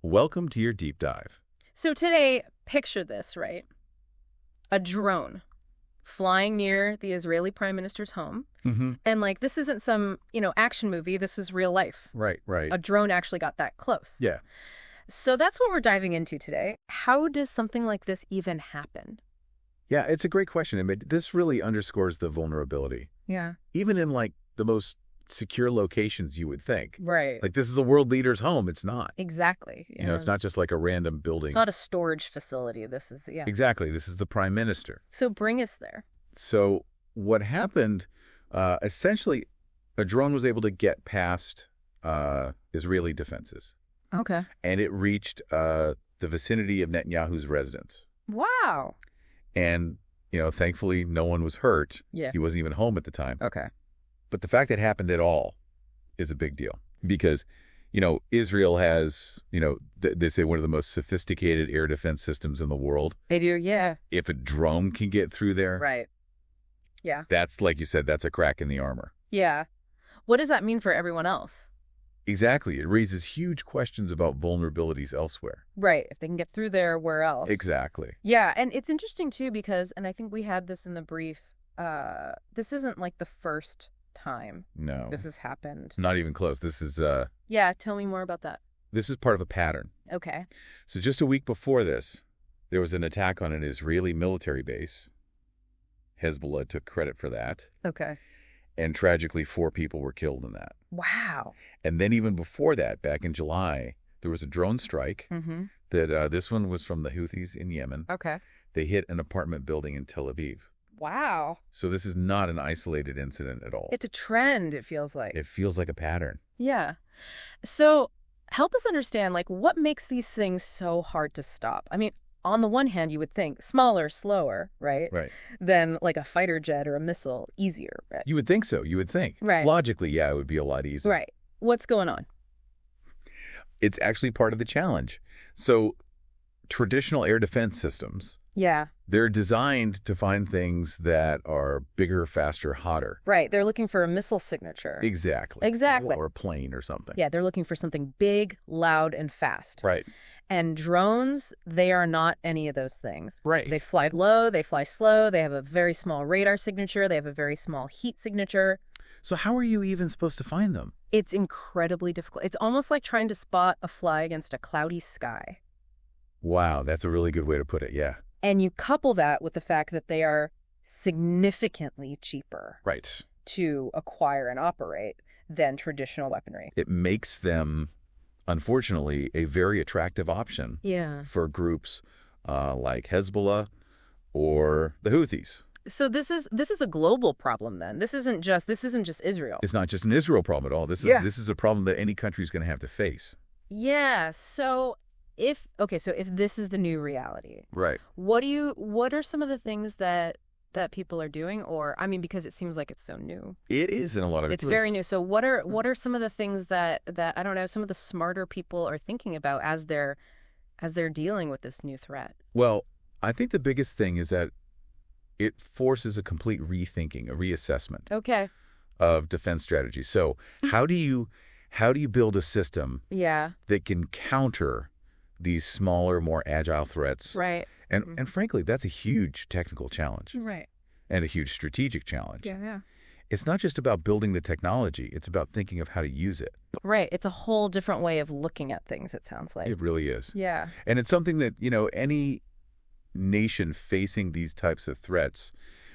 Welcome to your deep dive. So today, picture this, right? A drone flying near the Israeli prime minister's home. Mm-hmm. And this isn't some, action movie. This is real life. Right. A drone actually got that close. Yeah. So that's what we're diving into today. How does something like this even happen? Yeah, it's a great question. I mean, this really underscores the vulnerability. Yeah. Even in the most secure locations you would think. Right. This is a world leader's home. It's not. Exactly. It's not just like a random building. It's not a storage facility. This is, Exactly. This is the prime minister. So bring us there. So what happened, essentially, a drone was able to get past Israeli defenses. Okay. And it reached the vicinity of Netanyahu's residence. Wow. And, thankfully, no one was hurt. Yeah. He wasn't even home at the time. Okay. But the fact that it happened at all is a big deal because, Israel has, they say one of the most sophisticated air defense systems in the world. They do, yeah. If a drone can get through there, Right. Yeah. that's, like you said, that's a crack in the armor. Yeah. What does that mean for everyone else? Exactly. It raises huge questions about vulnerabilities elsewhere. Right. If they can get through there, where else? Exactly. Yeah. And it's interesting, too, because, and I think we had this in the brief, this isn't the first time No. this has happened. Not even close. This is Yeah. Tell me more about that. this is part of a pattern. Okay. So just a week before this, there was an attack on an Israeli military base. Hezbollah took credit for that. Okay. And tragically, 4 people were killed in that. Wow. And then even before that, back in July, there was a drone strike Mm-hmm. that this one was from the Houthis in Yemen. Okay. They hit an apartment building in Tel Aviv. Wow. So this is not an isolated incident at all. It's a trend, it feels like. It feels like a pattern. Yeah. So help us understand, what makes these things so hard to stop? I mean, on the one hand, you would think smaller, slower, right? Right. Than a fighter jet or a missile, easier. Right. You would think so. You would think. Right. Logically, yeah, it would be a lot easier. Right. What's going on? It's actually part of the challenge. So traditional air defense systems, Yeah. they're designed to find things that are bigger, faster, hotter. Right. They're looking for a missile signature. Exactly. Exactly. Or a plane or something. Yeah, they're looking for something big, loud, and fast. Right. And drones, they are not any of those things. Right. They fly low, they fly slow, they have a very small radar signature, they have a very small heat signature. So how are you even supposed to find them? It's incredibly difficult. It's almost like trying to spot a fly against a cloudy sky. Wow, that's a really good way to put it, yeah. And you couple that with the fact that they are significantly cheaper Right. to acquire and operate than traditional weaponry. It makes them, unfortunately, a very attractive option Yeah. for groups like Hezbollah or the Houthis. So this is a global problem then. This isn't just Israel. It's not just an Israel problem at all. This is a problem that any country is going to have to face. Yeah. So if this is the new reality, Right. what are some of the things that people are doing? Or, I mean, because it seems like it's so new. It is in a lot of It's very new. So what are some of the things that I don't know, some of the smarter people are thinking about as they're dealing with this new threat? Well, I think the biggest thing is that it forces a complete rethinking, a reassessment Okay. of defense strategy. So how do you build a system Yeah. that can counter these smaller, more agile threats? Right. And frankly, that's a huge technical challenge Right. and a huge strategic challenge. Yeah. It's not just about building the technology. It's about thinking of how to use it. Right. It's a whole different way of looking at things, it sounds like. It really is. Yeah. And it's something that, any nation facing these types of threats,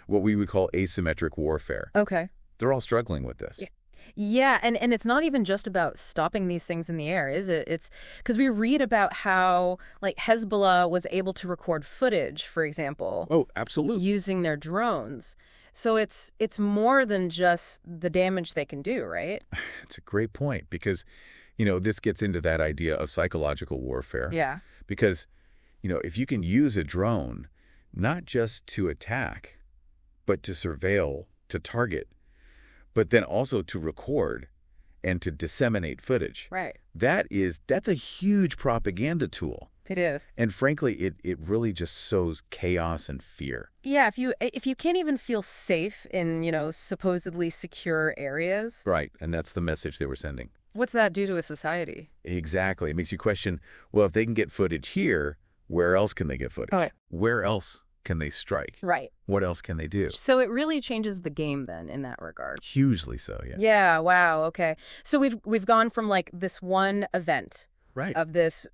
what we would call asymmetric warfare, Okay. they're all struggling with this. Yeah. Yeah, and it's not even just about stopping these things in the air, is it? It's because we read about how, Hezbollah was able to record footage, for example, Oh, absolutely. using their drones. So it's more than just the damage they can do, right? It's a great point because, this gets into that idea of psychological warfare. Yeah. Because, if you can use a drone not just to attack, but to surveil, to target, but then also to record and to disseminate footage. Right. That's a huge propaganda tool. It is. And frankly, it really just sows chaos and fear. Yeah, if you can't even feel safe in, supposedly secure areas. Right, and that's the message they were sending. What's that do to a society? Exactly. It makes you question, well, if they can get footage here, where else can they get footage? Okay. Where else can they strike? Right. What else can they do? So it really changes the game then in that regard. Hugely so, yeah. Yeah, wow, okay. So we've gone from like this one event Right. of this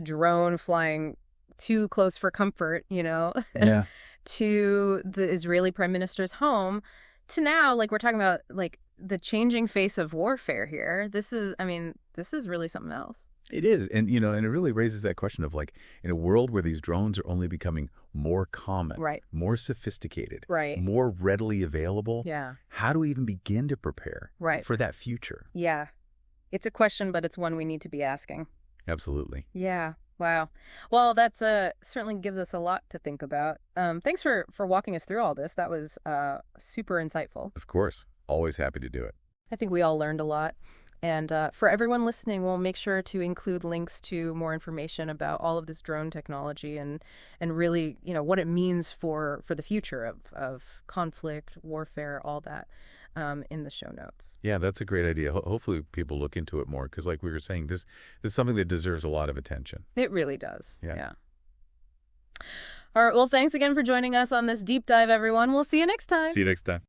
drone flying too close for comfort, Yeah. to the Israeli prime minister's home, to now, like, we're talking about like the changing face of warfare here. This is really something else. It is. And, and it really raises that question of, like, in a world where these drones are only becoming more common, Right. more sophisticated, Right. more readily available, Yeah. how do we even begin to prepare Right. for that future? Yeah. It's a question, but it's one we need to be asking. Absolutely. Yeah. Wow. Well, that's certainly gives us a lot to think about. Thanks for walking us through all this. That was super insightful. Of course. Always happy to do it. I think we all learned a lot. And for everyone listening, we'll make sure to include links to more information about all of this drone technology and really, what it means for the future of conflict, warfare, all that in the show notes. Yeah, that's a great idea. Hopefully people look into it more because, like we were saying, this is something that deserves a lot of attention. It really does. Yeah. All right. Well, thanks again for joining us on this deep dive, everyone. We'll see you next time. See you next time.